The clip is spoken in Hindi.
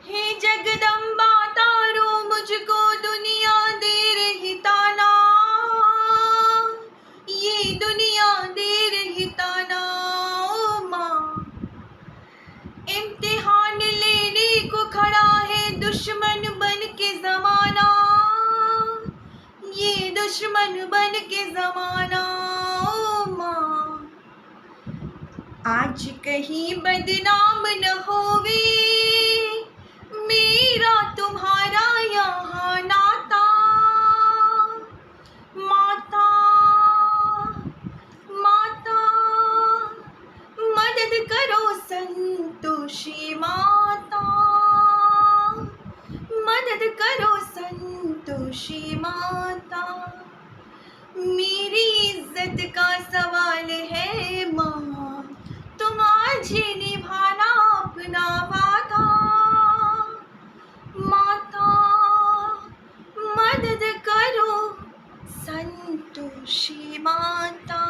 हे जगदम्बा तारो मुझको दुनिया दे रही ताना, ये दुनिया दे रही ताना। ओ माँ, इम्तिहान लेने को खड़ा है दुश्मन बन के ज़माना, ये दुश्मन बन के ज़माना। ओ माँ, आज कहीं बदनाम न होवे मेरा तुम्हारा यहाँ नाता। माता माता मदद करो संतोषी माता, मदद करो संतोषी माता। मेरी इज्जत का सवाल है माँ, तुम आज निभाना अपना वादा। माता मदद करो संतोषी माता।